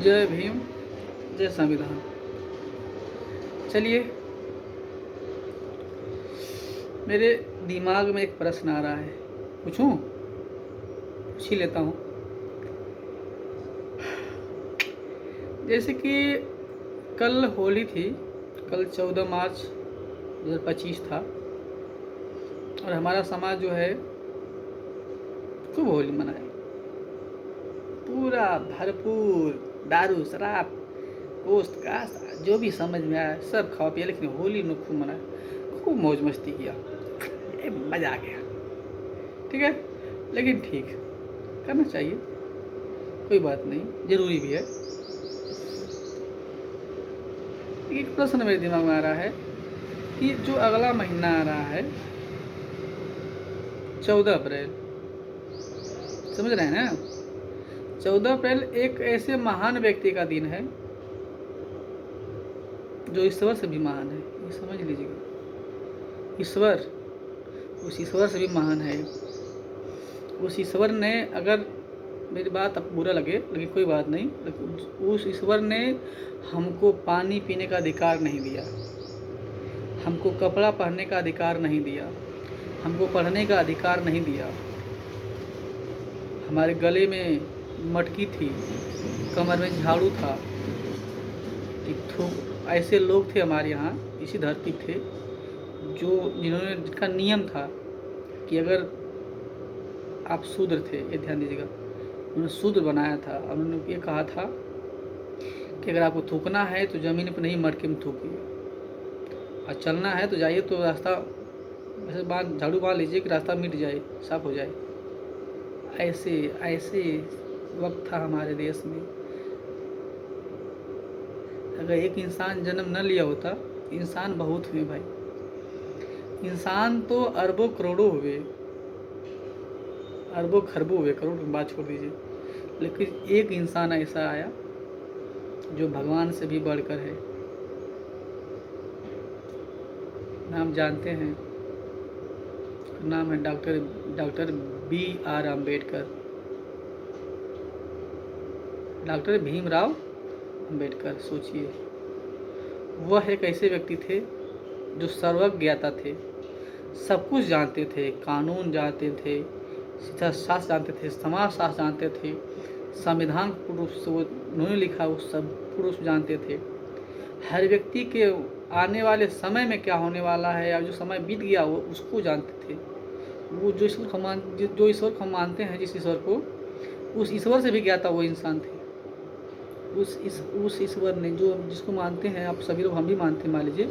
जय भीम, जय संविधान। चलिए, मेरे दिमाग में एक प्रश्न आ रहा है, पूछूं? पूछ ही लेता हूँ। जैसे कि कल होली थी, कल 14 मार्च 2025 था, और हमारा समाज जो है खूब होली मनाया, पूरा भरपूर दारू शराब गोश्त काश्त जो भी समझ में आया सब खा पिया, लेकिन होली में खूब मनाया, खूब मौज मस्ती किया, मज़ा आ गया। ठीक है, लेकिन ठीक करना चाहिए, कोई बात नहीं, ज़रूरी भी है। एक प्रश्न मेरे दिमाग में आ रहा है कि जो अगला महीना आ रहा है 14 अप्रैल, समझ रहे हैं ना? 14 अप्रैल एक ऐसे महान व्यक्ति का दिन है जो ईश्वर से भी महान है, ये समझ लीजिएगा। ईश्वर, उस ईश्वर से भी महान है। उस ईश्वर ने, अगर मेरी बात अब बुरा लगे लेकिन कोई बात नहीं, लेकिन उस ईश्वर ने हमको पानी पीने का अधिकार नहीं दिया, हमको कपड़ा पहनने का अधिकार नहीं दिया, हमको पढ़ने का अधिकार नहीं दिया। हमारे गले में मटकी थी, कमर में झाड़ू था, ऐसे लोग थे हमारे यहाँ, इसी धरती थे, जिनका नियम था कि अगर आप शूद्र थे, ये ध्यान दीजिएगा, उन्होंने शूद्र बनाया था। उन्होंने ये कहा था कि अगर आपको थूकना है तो ज़मीन पर नहीं, मटके में थूकिए, और चलना है तो जाइए तो रास्ता ऐसे झाड़ू बांध लीजिए कि रास्ता मिट जाए, साफ हो जाए। ऐसे ऐसे वक्त था हमारे देश में। अगर एक इंसान जन्म न लिया होता, इंसान बहुत हुए भाई, इंसान तो अरबों करोड़ों हुए, अरबों खरबों हुए, करोड़ की बात छोड़ दीजिए, लेकिन एक इंसान ऐसा आया जो भगवान से भी बढ़कर है। नाम जानते हैं, नाम है doctor B.R. Ambedkar, doctor Bhimrao Ambedkar. सोचिए, वह एक ऐसे व्यक्ति थे जो सर्वज्ञता थे, सब कुछ जानते थे, कानून जानते थे, शिक्षा शास्त्र जानते थे, समाज शास्त्र जानते थे, संविधान पूर्ण रूप से उन्होंने लिखा, वो सब पूर्ण रूप से जानते थे। हर व्यक्ति के आने वाले समय में क्या होने वाला है, या जो समय बीत गया वो उसको जानते थे। वो जो ईश्वर को मानते हैं, जिस ईश्वर को, उस ईश्वर से भी ज्ञाता वो इंसान थे। उस ईश्वर ने, जो जिसको मानते हैं आप सभी लोग, हम भी मानते हैं, मान लीजिए,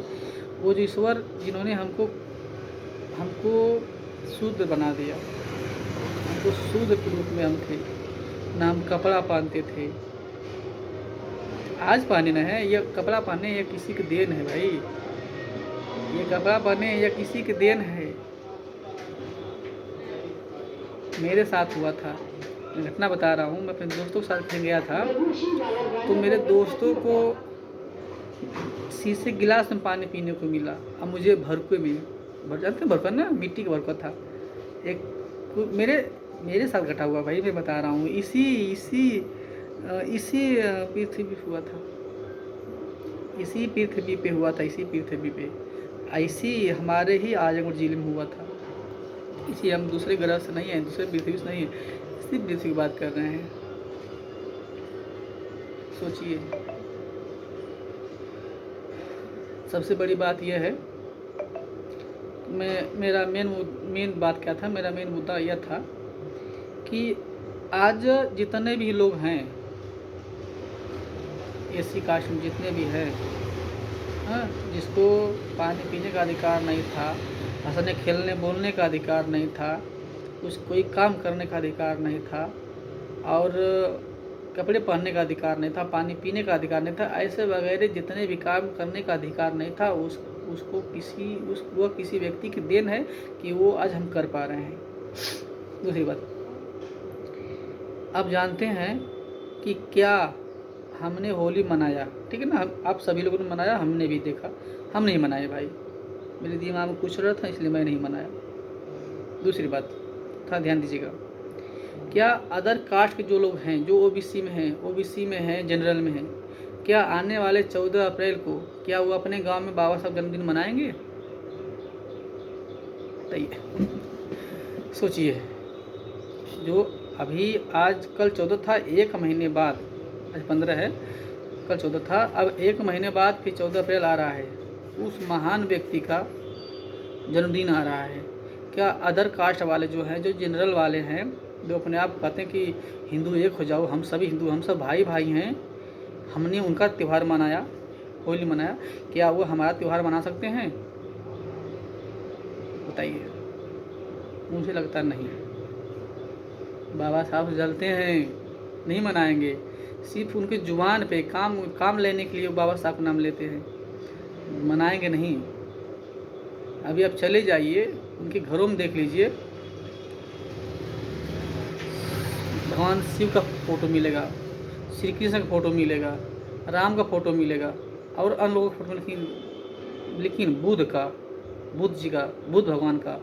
वो जो ईश्वर जिन्होंने हमको शुद्ध बना दिया, हमको शुद्ध के रूप में हम थे, ना हम कपड़ा पहनते थे, आज पहने न है, ये कपड़ा पहने ये किसी की देन है भाई, ये कपड़ा पहने ये किसी की देन है। मेरे साथ हुआ था, मैं घटना बता रहा हूँ, मैं अपने दोस्तों के साथ कहीं गया था, तो मेरे दोस्तों को शीशे गिलास में पानी पीने को मिला, अब मुझे भरकुए में, जानते हैं भरकुआ ना, मिट्टी का भरकुआ था, एक मेरे साथ घटा हुआ भाई, मैं बता रहा हूँ, इसी पृथ्वी पे हुआ था, इसी पृथ्वी पे हुआ था, इसी पृथ्वी पे, ऐसी हमारे ही आजमगढ़ जिले में हुआ था। इसी, हम दूसरे ग्रह से नहीं है, दूसरे पृथ्वी से नहीं है, इसी पृथ्वी की बात कर रहे हैं। सोचिए, सबसे बड़ी बात यह है, मेरा मेन बात क्या था, मेरा मेन मुद्दा यह था कि आज जितने भी लोग हैं, एसी कास्ट में जितने भी हैं, हाँ, जिसको पानी पीने का अधिकार नहीं था, हंसने खेलने बोलने का अधिकार नहीं था, कोई काम करने का अधिकार नहीं था, और कपड़े पहनने का अधिकार नहीं था, पानी पीने का अधिकार नहीं था, ऐसे वगैरह जितने भी काम करने का अधिकार नहीं था, वह किसी व्यक्ति की देन है कि वो आज हम कर पा रहे हैं। दूसरी बात, अब जानते हैं कि क्या हमने होली मनाया, ठीक है ना, आप सभी लोगों ने मनाया, हमने भी देखा, हम नहीं मनाए भाई, मेरे दिमाग में कुछ रहा था इसलिए मैं नहीं मनाया। दूसरी बात, थोड़ा ध्यान दीजिएगा, क्या अदर कास्ट के जो लोग हैं, जो ओबीसी में हैं, जनरल में हैं, क्या आने वाले 14 अप्रैल को क्या वो अपने गांव में बाबा साहब जन्मदिन मनाएंगे? बताइए, सोचिए। जो अभी आज कल 14 था, 1 महीने बाद, आज 15 है, कल 14 था, अब 1 महीने बाद फिर 14 अप्रैल आ रहा है, उस महान व्यक्ति का जन्मदिन आ रहा है। क्या अदर कास्ट वाले जो हैं, जो जनरल वाले हैं, जो अपने आप कहते हैं कि हिंदू एक हो जाओ, हम सभी हिंदू, हम सब भाई भाई हैं, हमने उनका त्यौहार मनाया, होली मनाया, क्या वो हमारा त्यौहार मना सकते हैं? बताइए। मुझे लगता नहीं। बाबा साहब जलते हैं, नहीं मनाएंगे। सिर्फ उनके जुबान पे काम लेने के लिए बाबा साहब का नाम लेते हैं, मनाएंगे नहीं। अभी आप चले जाइए उनके घरों में, देख लीजिए, भगवान शिव का फोटो मिलेगा, श्री कृष्ण का फोटो मिलेगा, राम का फोटो मिलेगा और अन्य लोगों का फोटो, लेकिन बुद्ध जी का, बुद्ध भगवान का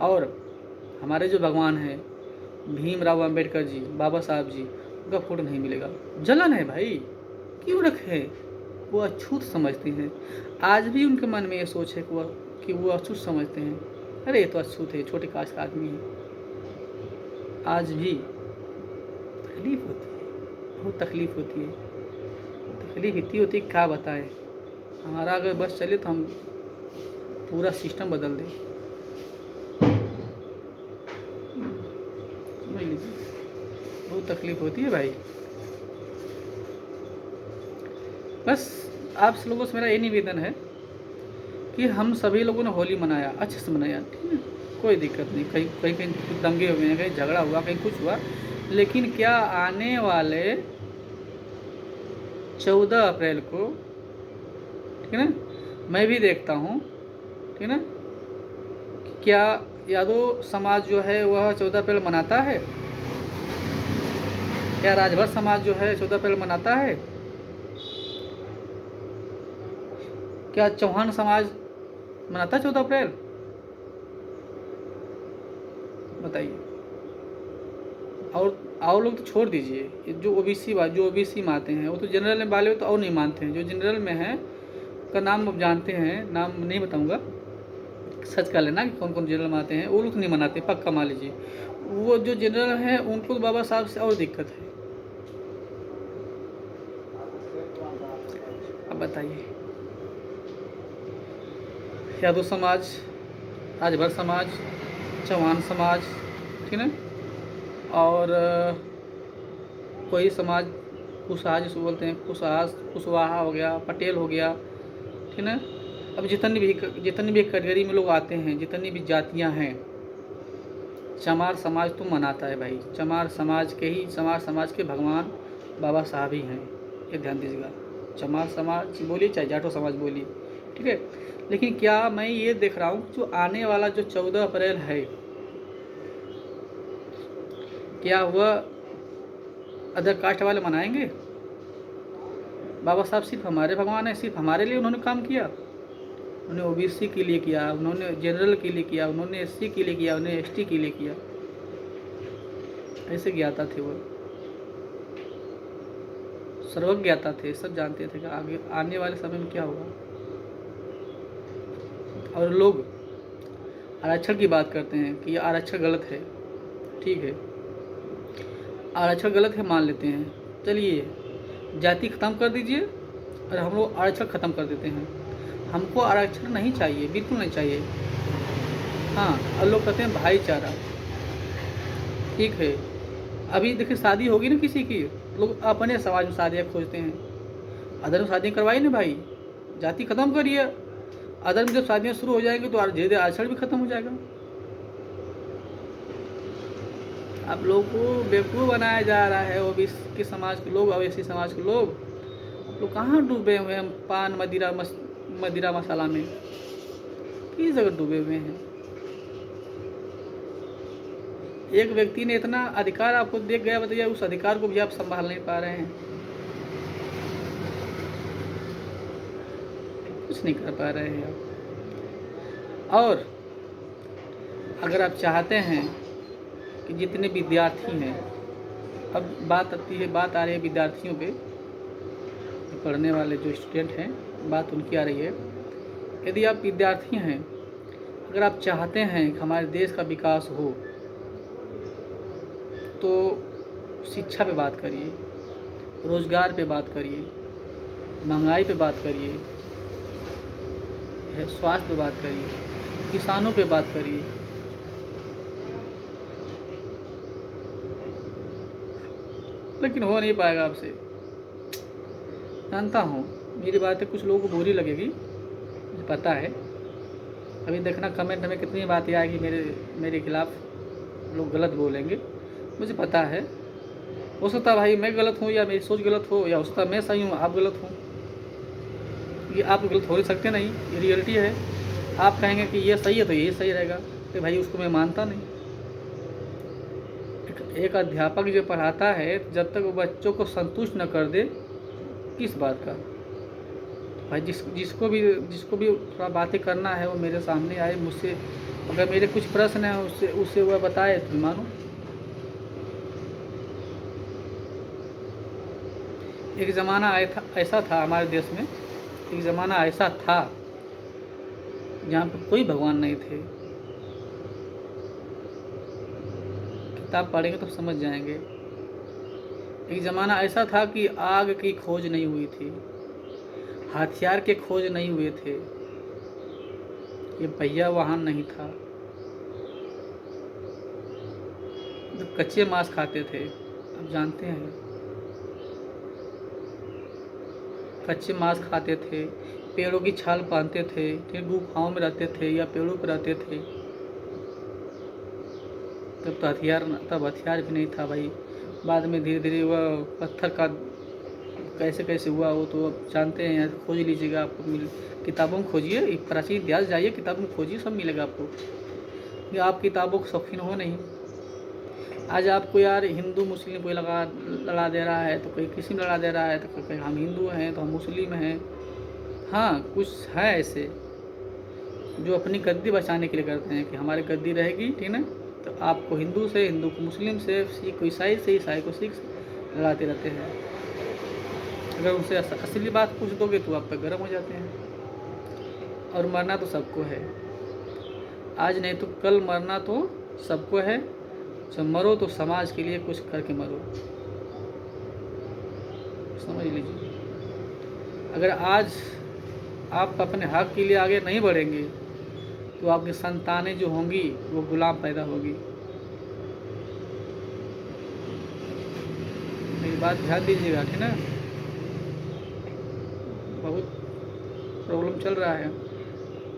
और हमारे जो भगवान हैं भीमराव अंबेडकर जी, बाबा साहब जी, उनका फोटो नहीं मिलेगा। जलन है भाई, क्यों रखे? वो अछूत समझते हैं। आज भी उनके मन में ये सोच है कि वो अछूत समझते हैं। अरे ये तो अछूत है, छोटे कास्ट का आदमी है। आज भी तकलीफ होती है, बहुत तकलीफ होती है। तकलीफ इतनी होती है क्या बताएं। हमारा अगर बस चले तो हम पूरा सिस्टम बदल दें। समझ लीजिए, बहुत तकलीफ होती है भाई। बस आप लोगों से मेरा ये निवेदन है कि हम सभी लोगों ने होली मनाया, अच्छे से मनाया, ठीक है, कोई दिक्कत नहीं। कहीं दंगे हुए हैं, कहीं झगड़ा हुआ, कहीं कुछ हुआ, लेकिन क्या आने वाले 14 अप्रैल को, ठीक है ना, मैं भी देखता हूँ, ठीक है ना, क्या यादव समाज जो है वह 14 अप्रैल मनाता है? क्या राजभर समाज जो है 14 अप्रैल मनाता है? क्या चौहान समाज मनाता है 14 अप्रैल? बताइए। और लोग तो छोड़ दीजिए, जो ओबीसी में आते हैं, वो तो जनरल में वाले तो और नहीं मानते हैं। जो जनरल में हैं का नाम आप जानते हैं, नाम नहीं बताऊंगा, सर्च कर लेना कि कौन कौन जनरल में आते हैं, वो लोग नहीं मनाते, पक्का मान लीजिए। वो जो जनरल हैं उनको तो बाबा साहब से और दिक्कत है। अब बताइए, यादव समाज, राजभर समाज, चौहान समाज, ठीक है, और कोई समाज कुशवाहा जिसको बोलते हैं, कुशवाहा हो गया, पटेल हो गया, ठीक है ना। अब जितनी भी कैटेगरी में लोग आते हैं, जितनी भी जातियां हैं, चमार समाज तो मनाता है भाई। चमार समाज के भगवान बाबा साहब ही हैं, ये ध्यान दीजिएगा। चमार समाज बोलिए चाहे जाटो समाज बोलिए, ठीक है। लेकिन क्या मैं ये देख रहा हूँ जो आने वाला जो 14 अप्रैल है, क्या वह अदर कास्ट वाले मनाएंगे? बाबा साहब सिर्फ हमारे भगवान है, सिर्फ हमारे लिए उन्होंने काम किया। उन्होंने ओबीसी के लिए किया, उन्होंने जनरल के लिए किया, उन्होंने एससी के लिए किया, उन्होंने एसटी के लिए किया। ऐसे ज्ञाता थे, वो सर्वज्ञाता थे, सब जानते थे कि आगे आने वाले समय में क्या होगा। और लोग आरक्षण की बात करते हैं कि आरक्षण गलत है, ठीक है, आरक्षण गलत है मान लेते हैं, चलिए जाति खत्म कर दीजिए और हम लोग आरक्षण खत्म कर देते हैं। हमको आरक्षण नहीं चाहिए, बिल्कुल नहीं चाहिए। हाँ, और लोग कहते हैं भाईचारा, ठीक है। अभी देखिए शादी होगी ना किसी की, लोग अपने समाज में शादियाँ खोजते हैं। अदर में शादियाँ करवाइए ना भाई, जाति खत्म करिए। अदर में जब शादियाँ शुरू हो जाएंगी तो धीरे धीरे आरक्षण भी खत्म हो जाएगा। आप लोगों को बेवकूफ़ बनाया जा रहा है। ओबीसी के समाज के लोग, ओबीसी समाज के लोग कहाँ डूबे हुए हैं पान मदिरा मसाला में, किस जगह डूबे हुए हैं। एक व्यक्ति ने इतना अधिकार आपको देख गया, बताइए उस अधिकार को भी आप संभाल नहीं पा रहे हैं, कुछ नहीं कर पा रहे हैं आप। और अगर आप चाहते हैं कि जितने विद्यार्थी हैं, अब बात आ रही है विद्यार्थियों पे, पढ़ने वाले जो स्टूडेंट हैं, बात उनकी आ रही है। यदि आप विद्यार्थी हैं, अगर आप चाहते हैं कि हमारे देश का विकास हो, तो शिक्षा पे बात करिए, रोज़गार पे बात करिए, महंगाई पे बात करिए, स्वास्थ्य पे बात करिए, किसानों पे बात करिए। लेकिन हो नहीं पाएगा आपसे, जानता हूँ। मेरी बातें कुछ लोगों को बुरी लगेगी, मुझे पता है। अभी देखना कमेंट में कितनी बातें आएगी मेरे खिलाफ़, लोग गलत बोलेंगे, मुझे पता है। हो सकता है भाई मैं गलत हूँ, या मेरी सोच गलत हो, या हो सकता है मैं सही हूँ, आप गलत हूँ। ये आप गलत हो नहीं सकते, नहीं, ये रियलिटी है। आप कहेंगे कि ये सही है तो यही सही रहेगा, तो भाई उसको मैं मानता नहीं। एक अध्यापक जो पढ़ाता है, जब तक वो बच्चों को संतुष्ट न कर दे, किस बात का भाई, जिसको भी थोड़ा बातें करना है वो मेरे सामने आए, मुझसे अगर मेरे कुछ प्रश्न हैं उससे वह बताए तो मानो। एक ज़माना ऐसा था हमारे देश में, एक ज़माना ऐसा था जहाँ पर कोई भगवान नहीं थे। किताब पढ़ेंगे तो समझ जाएंगे। एक ज़माना ऐसा था कि आग की खोज नहीं हुई थी, हथियार के खोज नहीं हुए थे, ये पहिया वाहन नहीं था, जो कच्चे मांस खाते थे, आप जानते हैं, कच्चे मांस खाते थे, पेड़ों की छाल पहनते थे, फिर गुफाओं में रहते थे या पेड़ों पर रहते थे। तब हथियार भी नहीं था भाई। बाद में धीरे धीरे वह पत्थर का कैसे हुआ वो तो अब जानते हैं, खोज लीजिएगा, आपको किताबों में खोजिए, प्राचीन इतिहास जाइए, किताबों में खोजिए, सब मिलेगा आपको। कि आप किताबों के शौकीन हो नहीं। आज आपको यार हिंदू मुस्लिम कोई लड़ा दे रहा है, तो कोई किसी में लड़ा दे रहा है, तो कोई हम हिंदू हैं तो हम मुस्लिम हैं। हाँ, कुछ है ऐसे जो अपनी गद्दी बचाने के लिए करते हैं कि हमारी गद्दी रहेगी, ठीक ना, तो आपको हिंदू से, हिंदू को मुस्लिम से, सिख को ईसाई से, ईसाई को सिख लड़ाते रहते हैं। अगर उनसे असली बात पूछ दोगे तो आप पर गर्म हो जाते हैं। और मरना तो सबको है, आज नहीं तो कल मरना तो सबको है। जब मरो तो समाज के लिए कुछ करके मरो, समझ लीजिए। अगर आज आप अपने हक के लिए आगे नहीं बढ़ेंगे तो आपकी संतानें जो होंगी वो गुलाम पैदा होगी। मेरी बात ध्यान दीजिएगा, ठीक ना। बहुत प्रॉब्लम चल रहा है,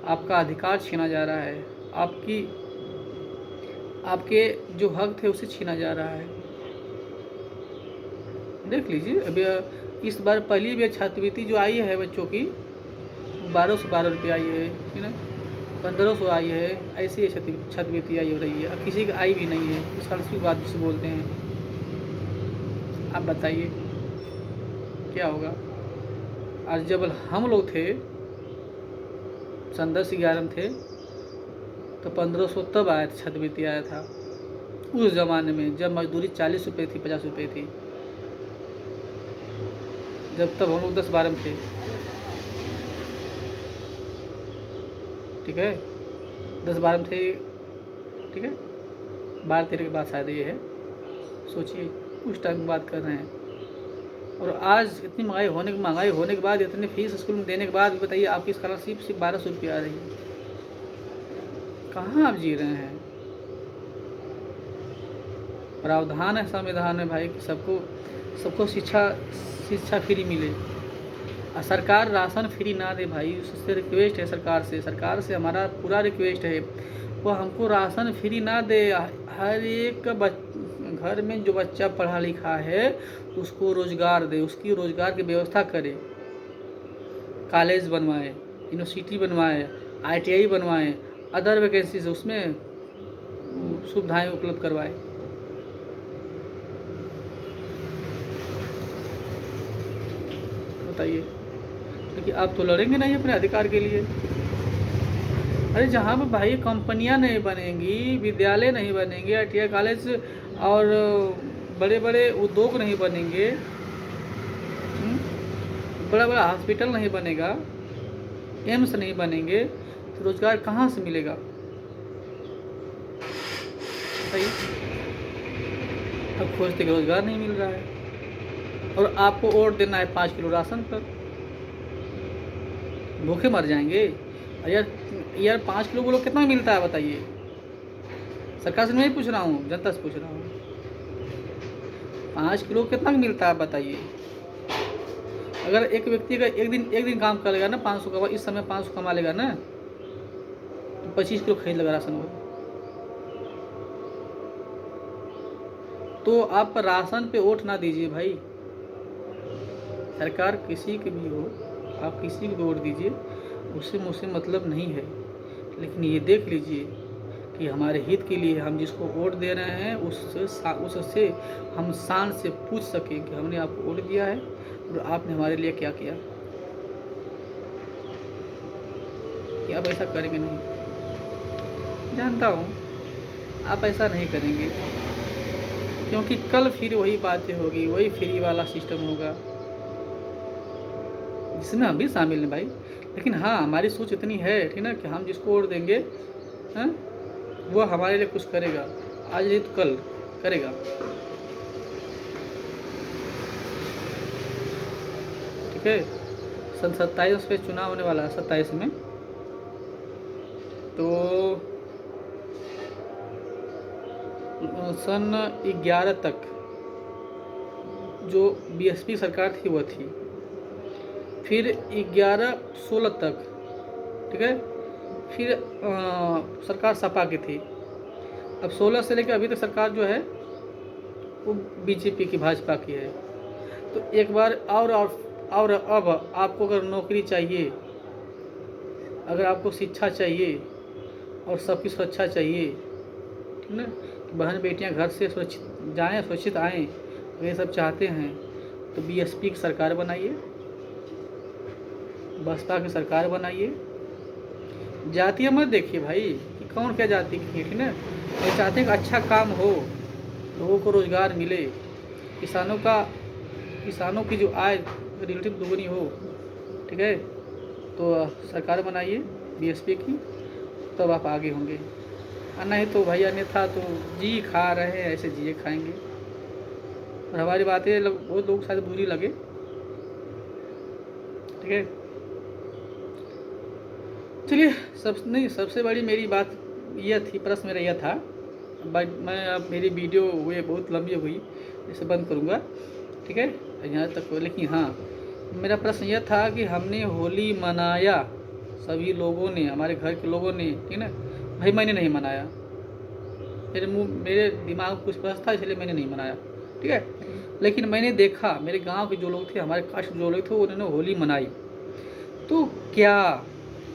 आपका अधिकार छीना जा रहा है, आपके जो हक थे उसे छीना जा रहा है। देख लीजिए, अभी इस बार पहली भी छात्रवृत्ति जो आई है बच्चों की 1212 रुपये आई है, ठीक ना, 1500 आई है, ऐसी छात्रवृत्ति आई हो रही है। अब किसी की आई भी नहीं है, इस की बात जिसे बोलते हैं। आप बताइए क्या होगा। आज जब हम लोग थे, सन 10-11 में थे, तो 1500 तब आया था, छात्रवृत्ति आया था उस ज़माने में, जब मजदूरी 40 रुपये थी, 50 रुपये थी, जब तब हम लोग 10-12 में थे, ठीक है, 10-12 में थे, ठीक है, 12-13 के बाद शायद ये है, सोचिए उस टाइम की बात कर रहे हैं। और आज इतनी महंगाई होने के बाद, इतनी फीस स्कूल में देने के बाद भी बताइए आपकी स्कॉलरशिप सिर्फ 1200 रुपये आ रही है। कहाँ आप जी रहे हैं। प्रावधान है संविधान में भाई कि सबको शिक्षा फ्री मिले, और सरकार राशन फ्री ना दे भाई। उससे रिक्वेस्ट है सरकार से हमारा पूरा रिक्वेस्ट है, वो हमको राशन फ्री ना दे। हर एक घर में जो बच्चा पढ़ा लिखा है उसको रोज़गार दे, उसकी रोज़गार की व्यवस्था करे, कॉलेज बनवाए, यूनिवर्सिटी बनवाए, ITI बनवाए, अदर वैकेंसीज उसमें सुविधाएं उपलब्ध करवाए। बताइए, क्योंकि आप तो लड़ेंगे नहीं अपने अधिकार के लिए। अरे जहाँ पे भाई कंपनियां नहीं बनेंगी, विद्यालय नहीं बनेंगे, ITI कॉलेज और बड़े बड़े उद्योग नहीं बनेंगे, बड़ा बड़ा हॉस्पिटल नहीं बनेगा, एम्स नहीं बनेंगे, तो रोजगार कहाँ से मिलेगा? सही। अब खोजते कि रोजगार नहीं मिल रहा है और आपको वोट देना है 5 किलो राशन पर, भूखे मर जाएंगे। यार 5 किलो बोलो कितना मिलता है बताइए? सरकार से नहीं पूछ रहा हूँ, जनता से पूछ रहा हूँ। 5 किलो कितना मिलता है बताइए? अगर एक व्यक्ति अगर एक दिन काम कर लेगा ना, 500 कमा, इस समय 500 कमा लेगा ना, तो 25 किलो खरीद लेगा राशन वो। तो आप राशन पे वोट ना दीजिए भाई। सरकार किसी की भी हो, आप किसी को वोट दीजिए, उससे मुझसे मतलब नहीं है, लेकिन ये देख लीजिए कि हमारे हित के लिए हम जिसको वोट दे रहे हैं उससे हम शान से पूछ सकें कि हमने आपको वोट दिया है और आपने हमारे लिए क्या किया। कि आप ऐसा करेंगे नहीं, जानता हूँ आप ऐसा नहीं करेंगे, क्योंकि कल फिर वही बातें होगी, वही फ्री वाला सिस्टम होगा जिसमें हम भी शामिल हैं भाई। लेकिन हाँ, हमारी सोच इतनी है ठीक ना कि हम जिसको वोट देंगे, हाँ, वो हमारे लिए कुछ करेगा, आज नहीं तो कल करेगा। ठीक है। सन 27 पे चुनाव होने वाला है, 27 में। तो सन 11 तक जो BSP सरकार थी वो थी, फिर 11-16 तक, ठीक है, फिर सरकार सपा की थी। अब 16 से लेकर अभी तक सरकार जो है वो BJP की, भाजपा की है। तो एक बार और अब आपको अगर नौकरी चाहिए, अगर आपको शिक्षा चाहिए और सबकी सुरक्षा चाहिए, ठीक ना, बहन बेटियां घर से सुरक्षित जाएं, सुरक्षित आएँ, अगर ये सब चाहते हैं तो BSP की सरकार बनाइए, बसपा की सरकार बनाइए। जातियाँ मत देखिए भाई कि कौन क्या जाति की है, ठीक ना। ये चाहते हैं कि अच्छा काम हो, लोगों को रोज़गार मिले, किसानों की जो आय रिलेटिव दोगुनी हो, ठीक है। तो सरकार बनाइए BSP की, तब आप आगे होंगे। नहीं तो भाई अन्यथा तो जी खा रहे हैं, ऐसे जिए खाएंगे। और हमारी बातें बहुत लोग शायद बुरी लगे, ठीक है। चलिए, सबसे बड़ी मेरी बात यह थी, प्रश्न मेरा यह था। मैं अब मेरी वीडियो हुए बहुत लंबी हुई, इसे बंद करूँगा, ठीक है, यहाँ तक। लेकिन हाँ, मेरा प्रश्न यह था कि हमने होली मनाया, सभी लोगों ने, हमारे घर के लोगों ने, ठीक ना भाई। मैंने नहीं मनाया, मेरे दिमाग में कुछ प्रश्न था, इसलिए मैंने नहीं मनाया, ठीक है। लेकिन मैंने देखा मेरे गांव के जो लोग थे, हमारे कास्ट जो लोग थे, उन्होंने होली मनाई। तो क्या,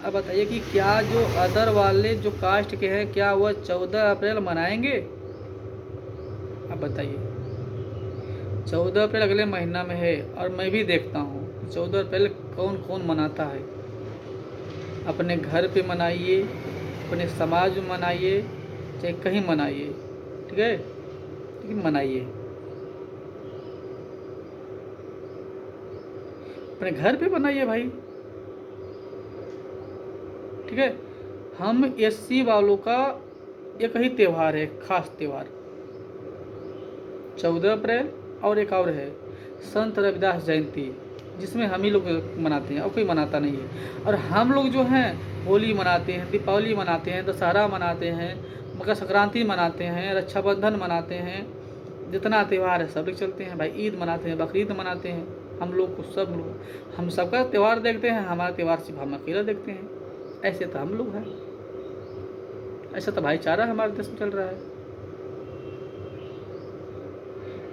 अब बताइए कि क्या जो अदर वाले जो कास्ट के हैं, क्या वह 14 अप्रैल मनाएंगे? अब बताइए, 14 अप्रैल अगले महीना में है, और मैं भी देखता हूँ 14 अप्रैल कौन कौन मनाता है। अपने घर पे मनाइए, अपने समाज में मनाइए, चाहे कहीं मनाइए, ठीक है, लेकिन मनाइए, अपने घर पे मनाइए भाई, ठीक है। हम SC वालों का एक ही त्यौहार है, खास त्यौहार, 14 अप्रैल, और एक और है संत रविदास जयंती, जिसमें हम ही लोग मनाते हैं और कोई मनाता नहीं है। और हम लोग जो हैं होली मनाते हैं, दीपावली मनाते हैं, दशहरा मनाते हैं, मकर संक्रांति मनाते हैं, रक्षाबंधन मनाते हैं, जितना त्यौहार है सब लोग चलते हैं भाई। ईद मनाते हैं, बकरीद मनाते हैं, हम लोग को सब लोग, हम सबका त्यौहार देखते हैं, हमारा त्यौहार सिर्फ हम अकेला देखते हैं। ऐसे तो हम लोग हैं, ऐसा तो भाईचारा हमारे देश में चल रहा है,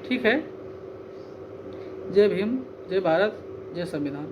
ठीक है। जय भीम, जय भारत, जय संविधान।